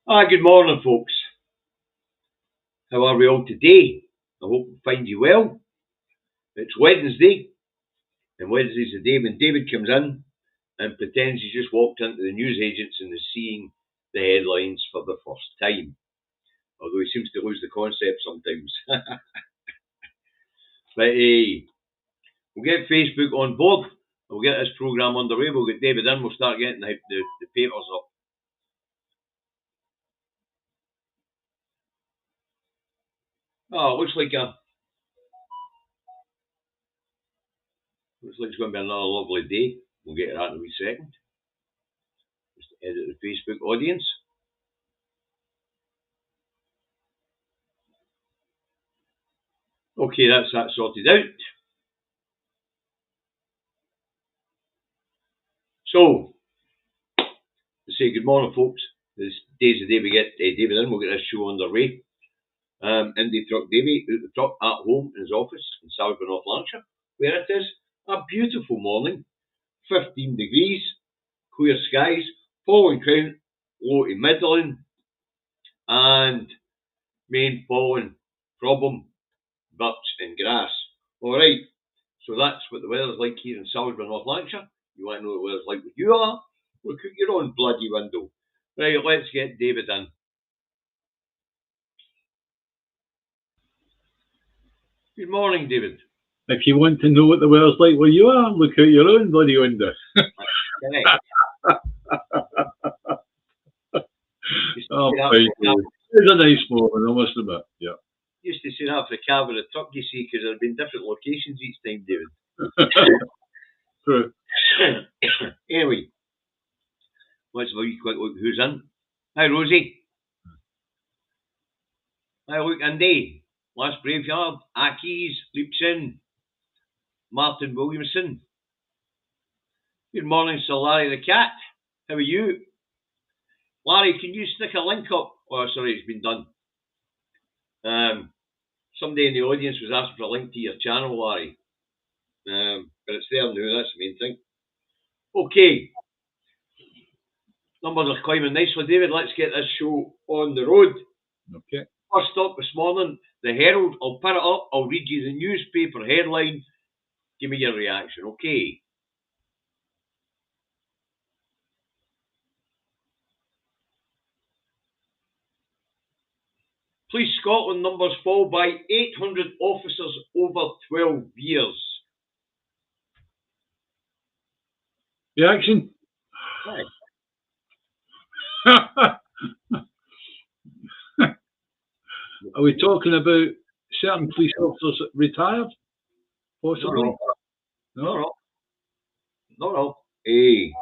Good morning, folks. How are we all today? I hope we find you well. It's Wednesday, and Wednesday's the day when David comes in and pretends he's just walked into the newsagents and is seeing the headlines for the first time. Although he seems to lose the concept sometimes. But we'll get Facebook on board. We'll get this programme underway. We'll get David in. We'll start getting the papers up. It looks like it's going to be another lovely day. We'll get to that in a wee second. Just edit the Facebook audience. Okay, that's that sorted out. So, to say good morning, folks. This day's the day we get David in. We'll get this show underway. Indy Truck Davy out the truck at home in his office in Salisbury, North Lanarkshire, where it is a beautiful morning, 15 degrees, clear skies, falling crown, low to middling, and main falling problem, birch and grass. Alright, so that's what the weather's like here in Salisbury, North Lanarkshire. You want to know what the weather's like where you are? Look out your own bloody window. Right, let's get David in. Good morning, David. If you want to know what the weather's like where you are, look out your own bloody window. Oh, it's a nice morning, I must admit. Yeah. Used to say that for the cab of the truck, you see, because there have been different locations each time, David. True. Anyway, let's have a wee quick look who's in. Hi, Rosie. Hi, look, Andy. Last Graveyard, Aki's, leaps in. Martin Williamson. Good morning, Sir Larry the Cat. How are you? Larry, can you stick a link up? Oh, sorry, it's been done. Somebody in the audience was asking for a link to your channel, Larry. But it's there now, that's the main thing. Okay. Numbers are climbing nicely, David. Let's get this show on the road. Okay. First up this morning, the Herald. I'll put it up. I'll read you the newspaper headline. Give me your reaction, okay? Police Scotland numbers fall by 800 officers over 12 years. Reaction? Are we talking about certain police officers retired? Possibly? No. Hey,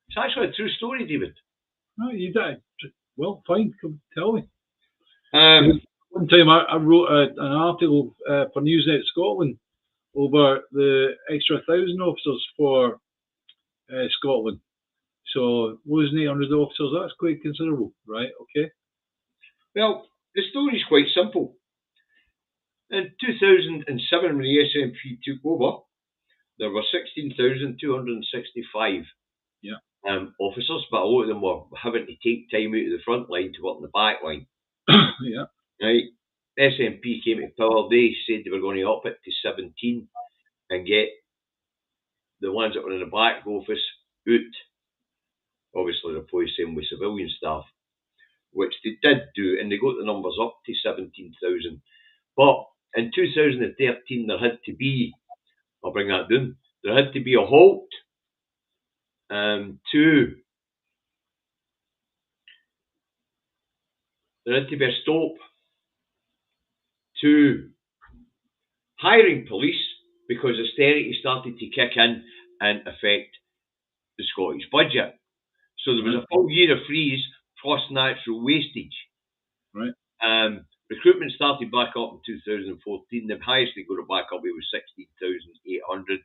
it's actually a true story, David. No, you did. Well, fine. Come tell me. One time I wrote an article for Newsnet Scotland over the extra 1,000 officers for Scotland. So, losing 800 officers, that's quite considerable, right? Okay. Well, the story is quite simple. In 2007, when the SNP took over, there were 16,265 officers, but a lot of them were having to take time out of the front line to work in the back line. Yeah. Right. SNP came to power. They said they were going to up it to 17 and get the ones that were in the back office out. Obviously, replace them with civilian staff, which they did do, and they got the numbers up to 17,000. But in 2013, there had to be, I'll bring that down, there had to be a halt there had to be a stop to hiring police because austerity started to kick in and affect the Scottish budget. So there was a full year of freeze plus natural wastage. Right. Recruitment started back up in 2014. The highest they got it back up, it was 16,800.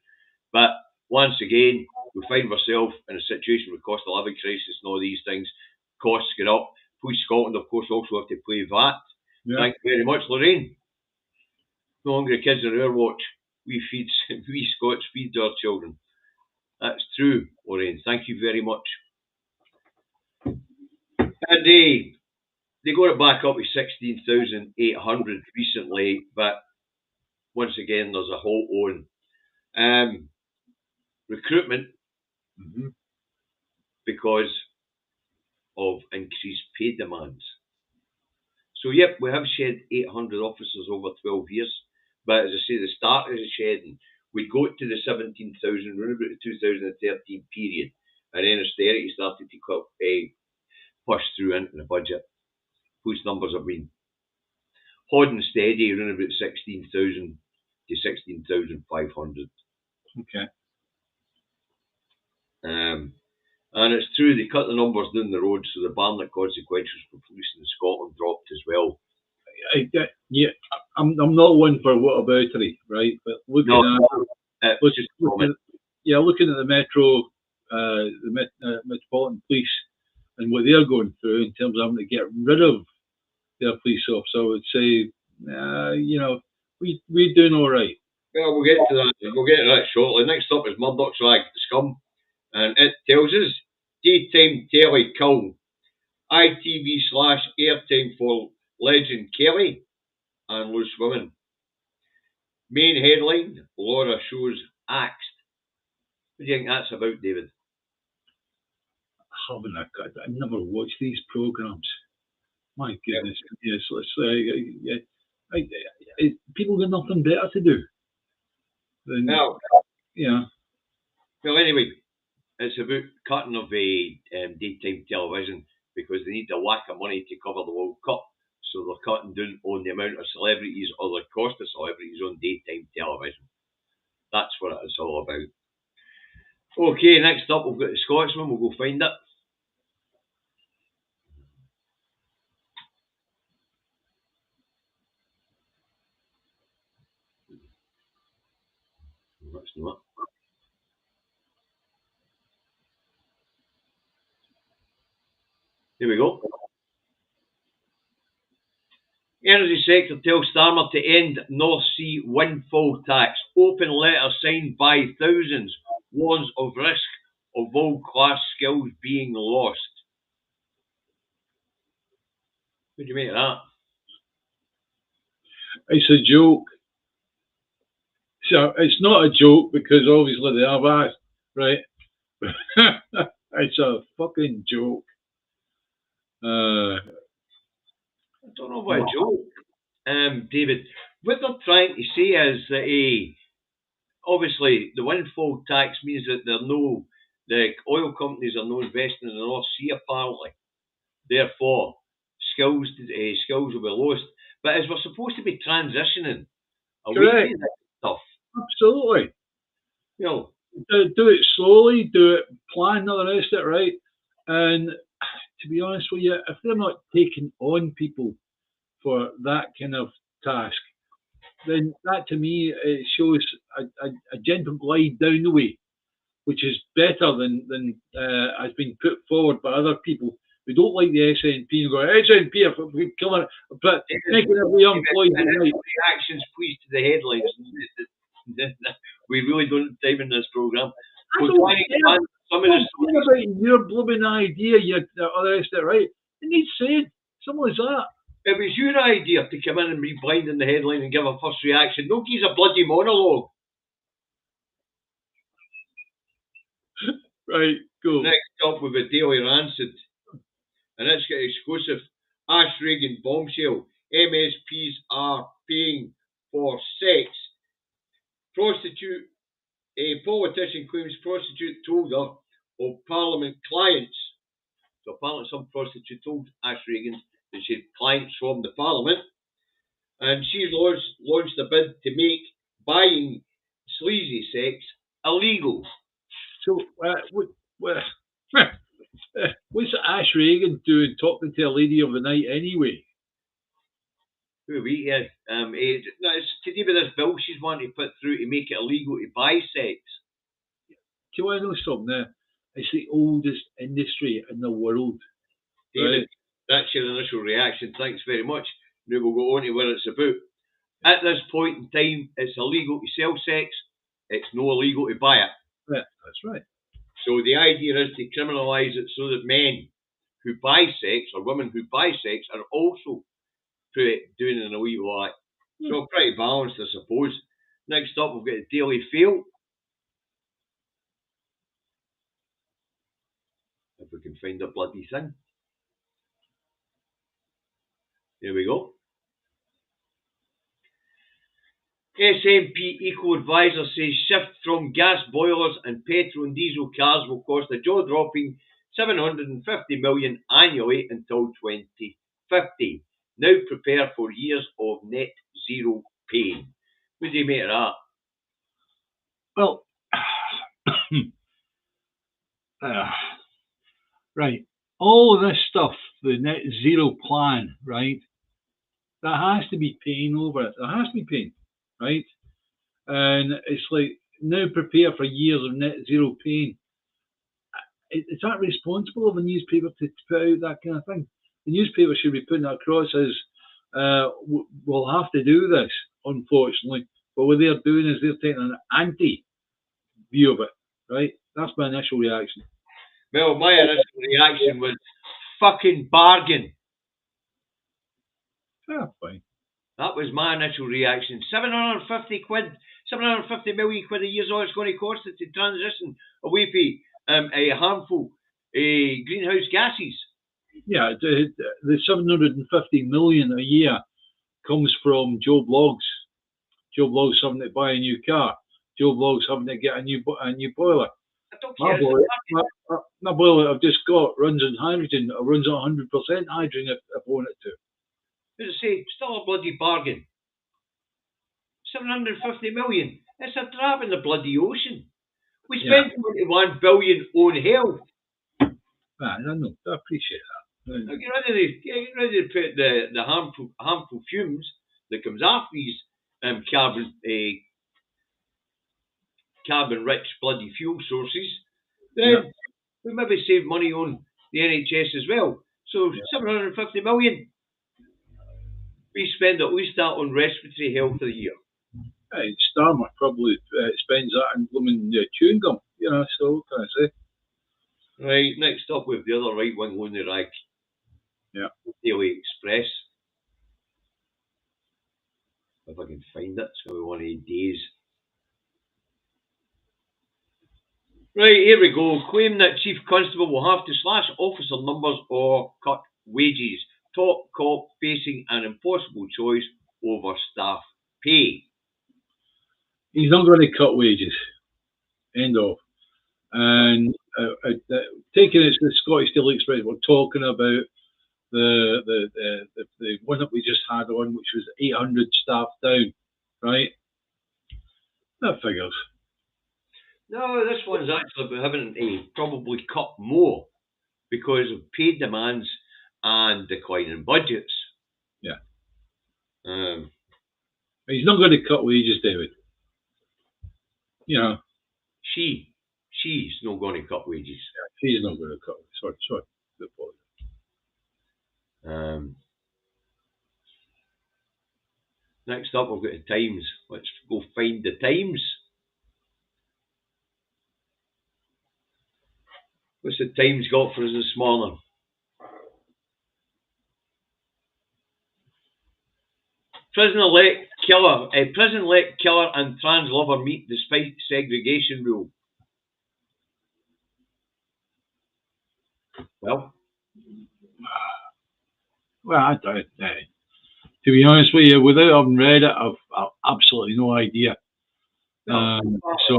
But once again, we find ourselves in a situation with cost of living crisis and all these things. Costs get up. Police Scotland, of course, also have to pay VAT. Yeah. Thank you very much, Lorraine. No longer the kids on our watch. We Scots feed our children. That's true, Lorraine. Thank you very much. And they got it back up to 16,800 recently, but once again, there's a halt on recruitment because of increased pay demands. So, yep, we have shed 800 officers over 12 years, but as I say, the start of the shedding, we'd go to the 17,000 around about the 2013 period, and then austerity started to push through into the budget, whose numbers have been hard and steady around about 16,000 to 16,500. Okay. And it's true, they cut the numbers down the road, so the Barnett consequences for policing in Scotland dropped as well. Yeah, I'm not one for whataboutery, right? But looking at the Metropolitan Police and what they're going through in terms of having to get rid of their police officer, I would say, we're doing all right. Well, we'll get to that. We'll get to that shortly. Next up is Murdoch's Rag the Scum, and it tells us daytime telly kill ITV/airtime for legend Kelly and loose women. Main headline: Laura shows axed. What do you think that's about, David? I've never watched these programs. My goodness, yes. People got nothing better to do. Well, anyway, it's about cutting of daytime television because they need a whack of money to cover the World Cup. So they're cutting down on the amount of celebrities or the cost of celebrities on daytime television. That's what it's all about. Okay, next up we've got the Scotsman. We'll go find it. That's not. Here we go. Energy sector tells Starmer to end North Sea windfall tax. Open letter signed by thousands. Warns of risk of world-class skills being lost. What do you make of that? It's a joke. So it's not a joke because obviously they have asked, right? It's a fucking joke. I don't know about a joke, David. What they're trying to say is that obviously the windfall tax means that the oil companies are no investing in the North Sea apparently. Therefore, skills will be lost. But as we're supposed to be transitioning away from that stuff. Absolutely. Do it slowly, do it, plan all the rest of it, right? And to be honest with you, if they're not taking on people for that kind of task, then that to me it shows a gentle glide down the way, which is better than has been put forward by other people who don't like the SNP and go, SNP are killing it, but making every unemployed right. Reactions, please, to the headlines. We really don't have time in this programme. I don't care about your blooming idea, all the rest of it, right? It needs said. Simple as that. It was your idea to come in and be blind in the headline and give a first reaction. No gives a bloody monologue. Right, go. Next up with a Daily Rancid. And it's got exclusive Ash Regan bombshell. MSPs are paying for sex. A politician claims prostitute told her of Parliament clients. So apparently some prostitute told Ash Regan that she had clients from the Parliament. And she launched a bid to make buying sleazy sex illegal. So what's Ash Regan doing talking to a lady of the night anyway? It's to do with this bill she's wanting to put through to make it illegal to buy sex. Do you want to know something? It's the oldest industry in the world. David, that's your initial reaction. Thanks very much. Now we'll go on to what it's about. At this point in time, it's illegal to sell sex. It's no illegal to buy it. Yeah, that's right. So the idea is to criminalise it so that men who buy sex or women who buy sex are also doing an illegal act. So pretty balanced, I suppose. Next up, we've got the Daily Fail. If we can find a bloody thing. There we go. SNP Eco Advisor says shift from gas boilers and petrol and diesel cars will cost a jaw-dropping $750 million annually until 2050. Now prepare for years of net zero pain. What do you make of that? Well, right. All of this stuff, the net zero plan, right? That has to be paying over it. There has to be paying, right? And it's like, now prepare for years of net zero pain. Is that responsible of a newspaper to put out that kind of thing? The newspaper should be putting that across as, we'll have to do this, unfortunately. But what they're doing is they're taking an anti-view of it, right? That's my initial reaction. Well, my initial reaction was fucking bargain. Ah, fine. That was my initial reaction. 750 quid, 750 million quid a year is all it's going to cost it to transition away from a harmful greenhouse gases. Yeah, the 750 million a year comes from Joe Bloggs. Joe Bloggs having to buy a new car. Joe Bloggs having to get a new boiler. I don't care. My boiler I've just got runs on hydrogen. It runs on 100% hydrogen if I want it to. As I say, still a bloody bargain. 750 million. It's a drop in the bloody ocean. We spent 21 billion on health. I know. I appreciate that. Get ready to put the harmful fumes that comes off these carbon rich bloody fuel sources. Then we maybe save money on the NHS as well. So 750 million. We spend at least that on respiratory health a year. Hey, Starmer probably spends that on blooming chewing gum, so what can I say? Right, next up with the other right wing on the rag. Yeah. Daily Express. If I can find it, it's going to be one of these days. Right, here we go. Claim that Chief Constable will have to slash officer numbers or cut wages. Top cop facing an impossible choice over staff pay. He's not going to cut wages. End of. And taking it to the Scottish Daily Express, we're talking about the one that we just had on, which was 800 staff down, right? That figures. No, this one's actually about having to probably cut more because of pay demands and declining budgets. Yeah. He's not going to cut wages, David. She's not going to cut wages. Yeah, she's not going to cut. Sorry. Next up, we've got the Times. Let's go find the Times. What's the Times got for us this morning? Prison-elect killer and trans lover meet despite segregation rule. Well, to be honest with you, without having read it, I've absolutely no idea. So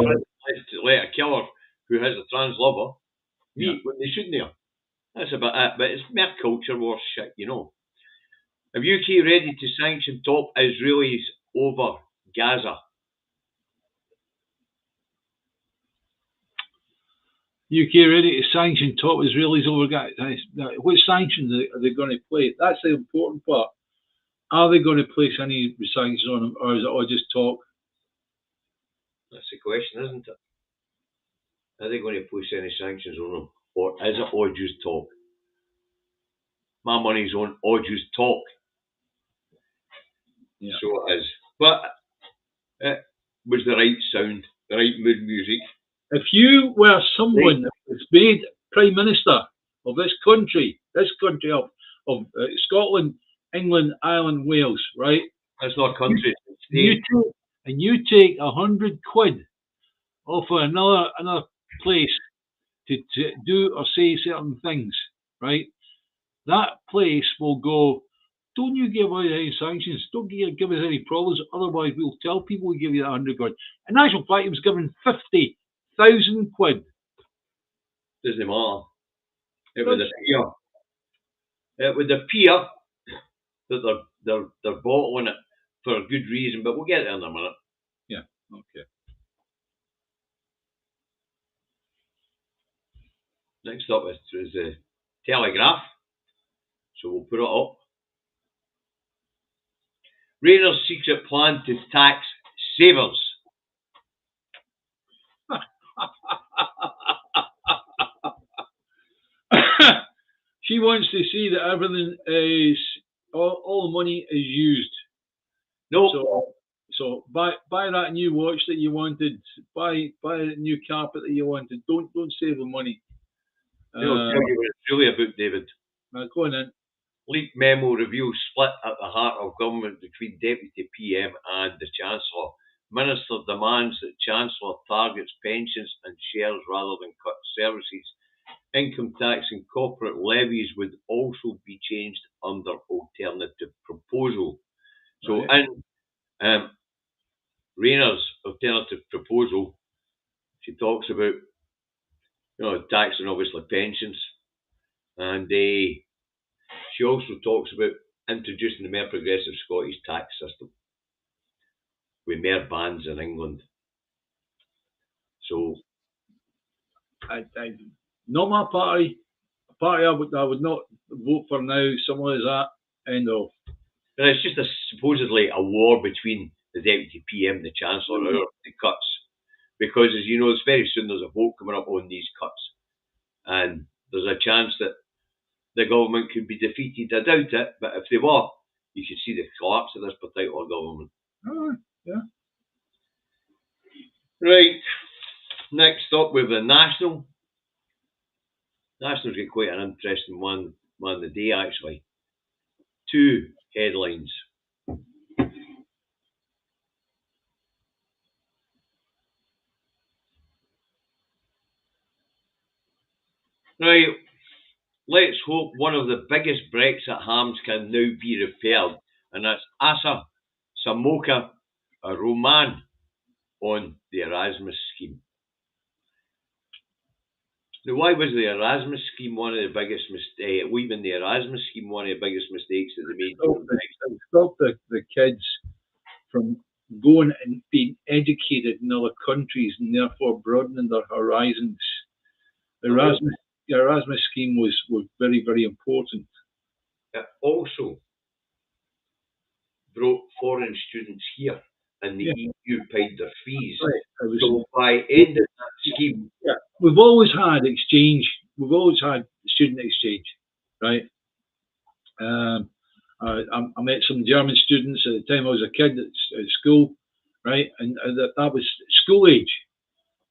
let a killer who has a trans lover meet when they shouldn't have. That's about it. But it's mere culture war shit, Are UK ready to sanction top Israelis over Gaza? UK ready to sanction top Israelis over Gaza? What sanctions are they going to play? That's the important part. Are they going to place any sanctions on them, or is it all just talk? That's the question, isn't it? Are they going to place any sanctions on them, or is it all just talk? My money's on all just talk. Yeah. So it is. But it was the right sound, the right mood music. If you were someone that was made Prime Minister of this country, this country of Scotland, England, Ireland, Wales, right? That's not a country. You take 100 quid off of another place to do or say certain things, right? That place will go, don't you give out any sanctions, don't give us any problems, otherwise we'll tell people we give you that 100 quid. In actual fact, he was given 50,000 quid. Doesn't matter. It would appear that they're bottling it for a good reason, but we'll get there in a minute. Yeah, okay. Next up is the Telegraph. So we'll put it up. Rayner's secret plan to tax savers. She wants to see that everything is all the money is used. No. So buy that new watch that you wanted. Buy that new carpet that you wanted. Don't save the money. I'll tell you what it's really about, David. Go on then. Leaked memo reveals split at the heart of government between Deputy PM and the Chancellor. Minister demands that Chancellor targets pensions and shares rather than cut services. Income tax and corporate levies would also be changed under alternative proposal. So in Rayner's alternative proposal, she talks about taxing obviously pensions, and she also talks about introducing the more progressive Scottish tax system with more bans in England. So, not my party. A party I would not vote for now. Someone is that. End of. And it's just supposedly a war between the Deputy PM and the Chancellor over the cuts. Because, as you know, it's very soon there's a vote coming up on these cuts. And there's a chance that the government could be defeated. I doubt it, but if they were, you could see the collapse of this particular government. Oh, yeah. Right. Next up, we have the National. National's got quite an interesting one of the day, actually. 2 headlines. Right. Let's hope one of the biggest Brexit harms can now be repaired, and that's Asa Samoka Roman on the Erasmus scheme. Now, why was the Erasmus scheme one of the biggest mistakes? Leaving the Erasmus scheme one of the biggest mistakes that they made? Stop the kids from going and being educated in other countries and therefore broadening their horizons. The Erasmus scheme was very, very important. It also brought foreign students here, and the EU paid their fees. Right. So by ending that scheme, we've always had exchange. We've always had student exchange, right? I met some German students at the time I was a kid at school, right? And that was school age.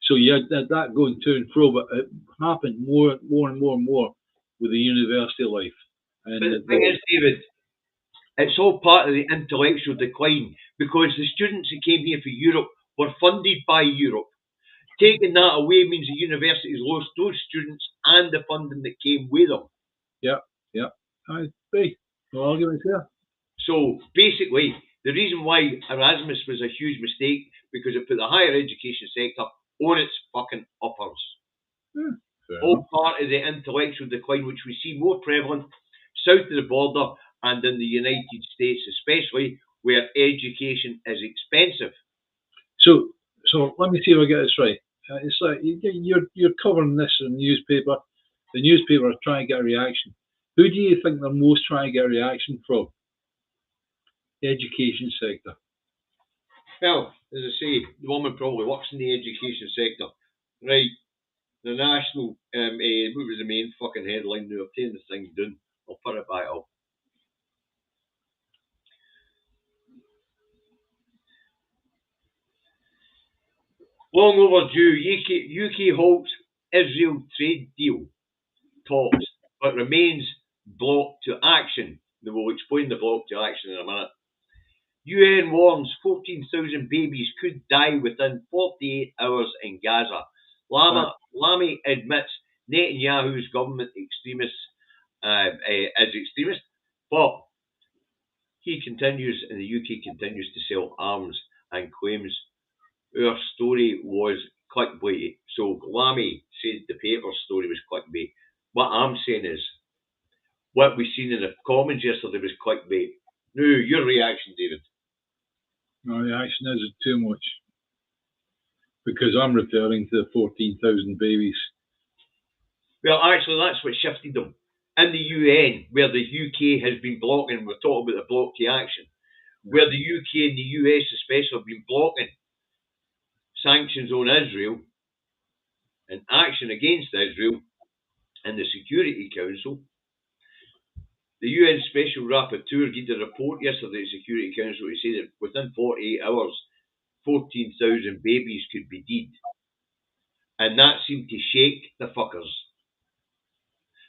So you had that going to and fro, but it happened more and more with the university life. And but the thing is, David, it's all part of the intellectual decline, because the students that came here for Europe were funded by Europe. Taking that away means the universities lost those students and the funding that came with them. Yeah. I agree. No argument here. So basically, the reason why Erasmus was a huge mistake, because it put the higher education sector on its fucking uppers. All part of the intellectual decline, which we see more prevalent south of the border and in the United States, especially where education is expensive. So let me see if I get this right. It's like you're covering this in the newspaper. The newspaper are trying to get a reaction. Who do you think they're most trying to get a reaction from? The education sector. Well, as I say, the woman probably works in the education sector. Right. The National, what was the main fucking headline now? I've taken the thing down. I'll put it back up. Long overdue, UK halts Israel trade deal talks, but remains block to action. We will explain the block to action in a minute. UN warns 14,000 babies could die within 48 hours in Gaza. Lamy admits Netanyahu's government is extremist, but he continues, and the UK continues to sell arms and claims our story was clickbait. So Lamy said the paper's story was clickbait. What I'm saying is, what we've seen in the comments yesterday was clickbait. Now, your reaction, David? My reaction isn't too much, because I'm referring to the 14,000 babies. Well, actually, that's what shifted them. In the UN, where the UK has been blocking, we're talking about the block to action, where the UK and the US especially have been blocking sanctions on Israel and action against Israel in the Security Council. The UN Special Rapporteur did a report yesterday at the Security Council to say that within 48 hours, 14,000 babies could be dead. And that seemed to shake the fuckers.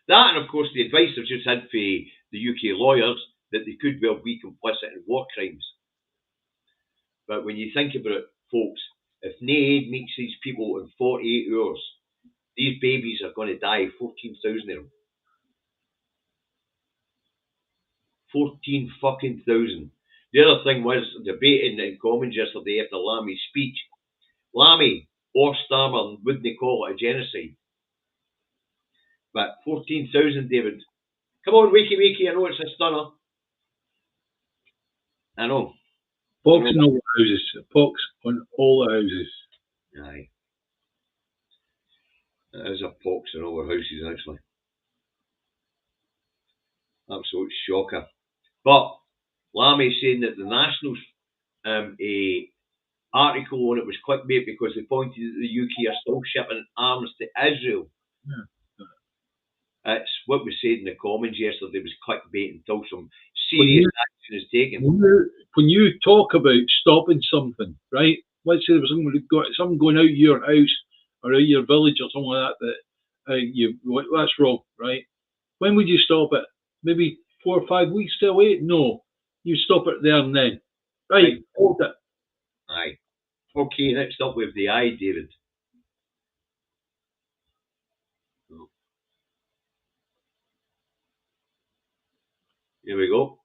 That, and of course, the advice I've just had for the UK lawyers that they could well be complicit in war crimes. But when you think about it, folks, if no aid meets these people in 48 hours, these babies are going to die, 14,000 of them. 14 fucking thousand. The other thing was debating in Commons yesterday after Lamy's speech. Lamy or Starmer wouldn't call it a genocide. But 14,000, David. Come on, wakey, I know it's a stunner. I know. Pox on all the houses. Pox on all the houses. Aye. It is a pox in all our houses, actually. Absolute shocker. But Lamy saying that the Nationals article on it was clickbait because they pointed that the UK are still shipping arms to Israel. Yeah. It's what we said in the Commons yesterday was clickbait until some serious action is taken. When you talk about stopping something, right? Let's say there was something going out your house or out your village or something like that, that's wrong, right? When would you stop it? Maybe 4 or 5 weeks to wait? No. You stop it there and then. Right, hold it. Aye. Okay, next up with the eye, David. Here we go.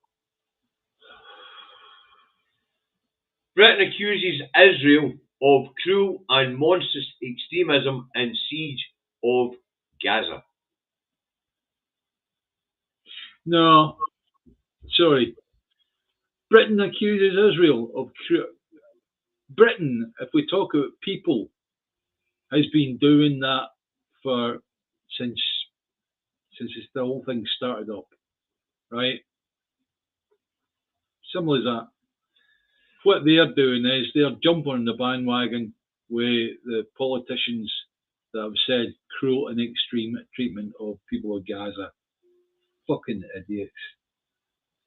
Britain accuses Israel of cruel and monstrous extremism in siege of Gaza. No, sorry. Britain accuses Israel of cruel. Britain, if we talk about people, has been doing that since the whole thing started up, right? Simple as that. What they're doing is they're jumping on the bandwagon with the politicians that have said cruel and extreme treatment of people of Gaza. Fucking idiots.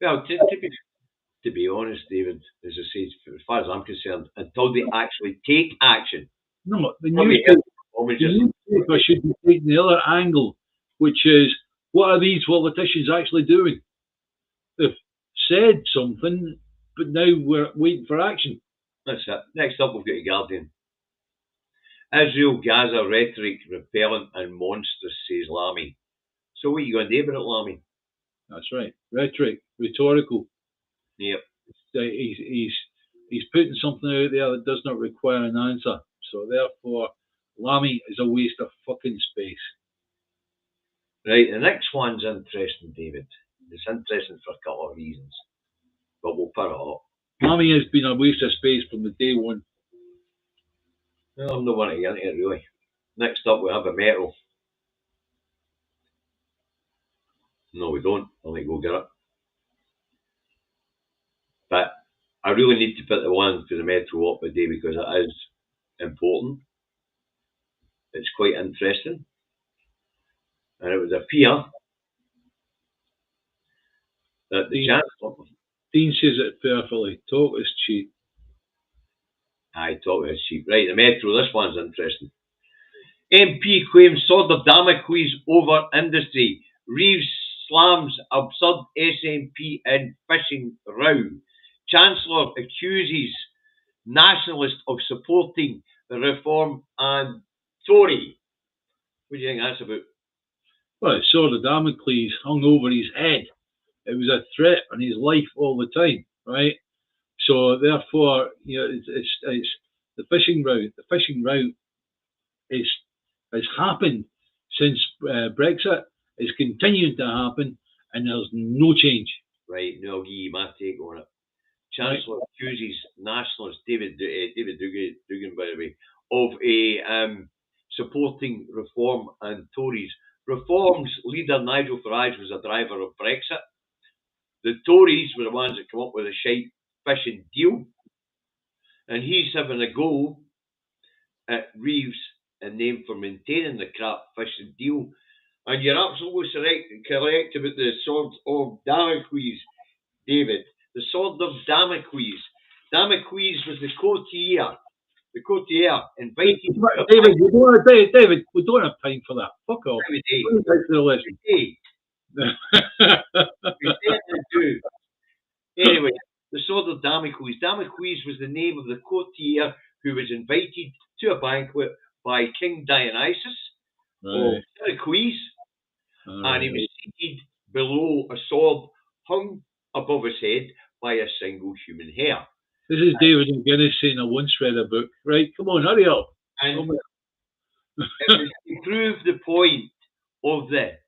Well, to be honest, David, as I say, as far as I'm concerned, until they actually take action. No, the newspaper should be taking the other angle, which is, what are these politicians actually doing? They've said something, but now we're waiting for action. That's it. Next up, we've got The Guardian. Israel Gaza rhetoric repellent and monstrous, says Lamy. So what are you going to do about it, Lamy? That's right. Rhetoric, rhetorical. Yep. He's putting something out there that does not require an answer. So therefore, Lamy is a waste of fucking space. Right, the next one's interesting, David. It's interesting for a couple of reasons, but we'll put it up. Lamy has been a waste of space from the day one. Well, I'm not wanting to get into it, really. Next up, we have a metro. No, we don't. I think we'll get it. But I really need to put the one for the metro up today because it is important. It's quite interesting. And it would appear that the Chancellor... Dean says it perfectly. Talk is cheap. Aye, talk is cheap. Right, the metro, this one's interesting. MP claims sword of Damocles over industry. Reeves slams absurd SNP in fishing row. Chancellor accuses nationalist of supporting the reform and Tory. What do you think that's about? Well, it's sword of Damocles hung over his head. It was a threat on his life all the time, right? So therefore, it's the fishing route. The fishing route has happened since Brexit. It's continuing to happen, and there's no change. Right, no, I'll give you my take on it. Chancellor accuses nationalist David Dugan, by the way, of supporting reform and Tories. Reform's leader Nigel Farage was a driver of Brexit. The Tories were the ones that come up with a shite fishing deal, and he's having a go at Reeves and them for maintaining the crap fishing deal. And you're absolutely correct about the sword of Damocles, David. The sword of Damocles. Damocles was the courtier invited. David, we don't have time for that. Fuck off. We certainly do. Anyway, the sword of Damocles. Damocles was the name of the courtier who was invited to a banquet by King Dionysus of Syracuse, and he was seated below a sword hung above his head by a single human hair. This is David McGuinness saying I once read a book. Right, come on, hurry up. And it was to prove the point of the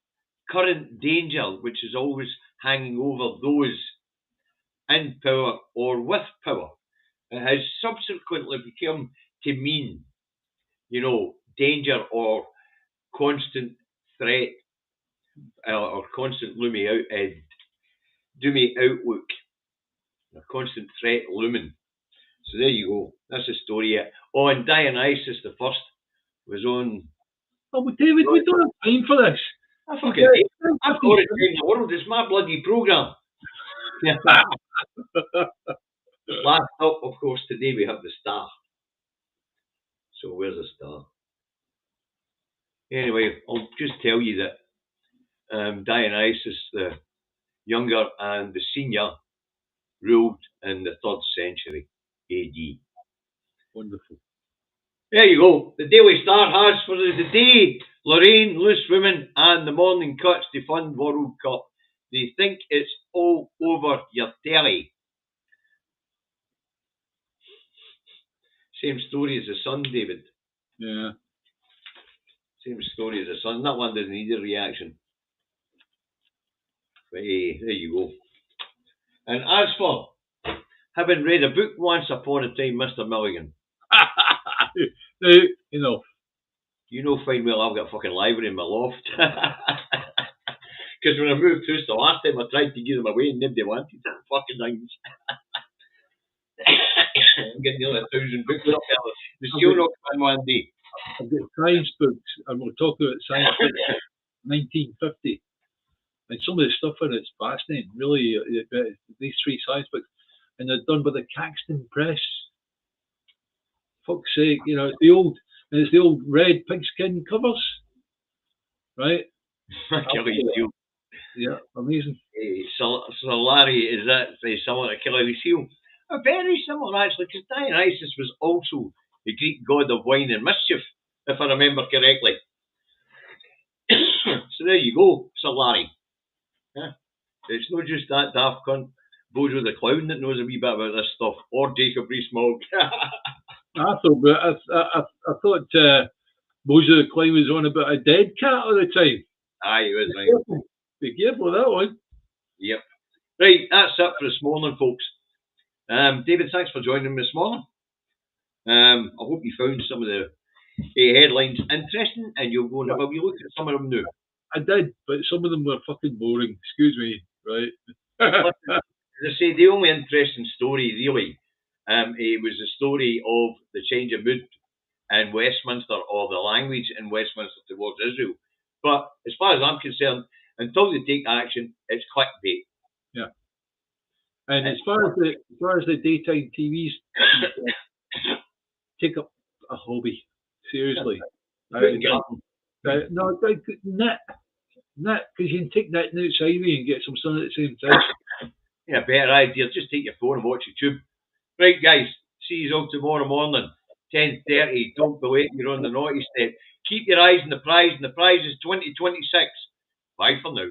current danger which is always hanging over those in power or with power. It has subsequently become to mean, danger or constant threat or constant looming outlook. A constant threat looming. So there you go. That's the story. Oh, and Dionysus the First was on. Oh, but David, we don't have time for this. I've got it in the world. It's my bloody programme. Last up, of course, today we have the star. So where's the star? Anyway, I'll just tell you that Dionysus the Younger and the Senior ruled in the 3rd century AD. Wonderful. There you go. The Daily Star has for the day Lorraine, Loose Women and the Morning Cuts to fund World Cup. They think it's all over your telly. Same story as the Sun, David. Yeah. Same story as the Sun. That one doesn't need a reaction. But hey, there you go. And as for having read a book once upon a time, Mr. Milligan. You know fine well I've got a fucking library in my loft. Because when I moved house the last time I tried to give them away and nobody wanted that fucking things. I'm getting nearly 1,000 books up there. They still not come in one day. I've got science books, and we'll talk about science books 1950. And some of the stuff in it's fascinating, really. These 3 science books, and they're done by the Caxton Press. Fuck's sake, it's the old red pigskin covers, right? Yeah, amazing. So Larry, is that similar to Killer Seal? Very similar, actually, because Dionysus was also the Greek god of wine and mischief, if I remember correctly. So there you go, Sir Larry. Yeah. It's not just that daft cunt Bojo the Clown that knows a wee bit about this stuff, or Jacob Rees-Mogg. I thought Bojo the Clown was on about a dead cat all the time. Aye, he was right. Be careful with that one. Yep. Right, that's it for this morning, folks. David, thanks for joining me this morning. I hope you found some of the headlines interesting, and you'll go and have a wee look at some of them now. I did, but some of them were fucking boring. Excuse me, right? As I say, the only interesting story, really, it was the story of the change of mood in Westminster, or the language in Westminster towards Israel. But as far as I'm concerned, until they take action, it's clickbait. Yeah. And as far as the daytime TVs, take up a hobby. Seriously. Because you can take that outside you and get some sun at the same time. Yeah, better idea. Just take your phone and watch YouTube. Right, guys. See you all tomorrow morning, 10:30. Don't be late. You're on the naughty step. Keep your eyes on the prize, and the prize is 2026. Bye for now.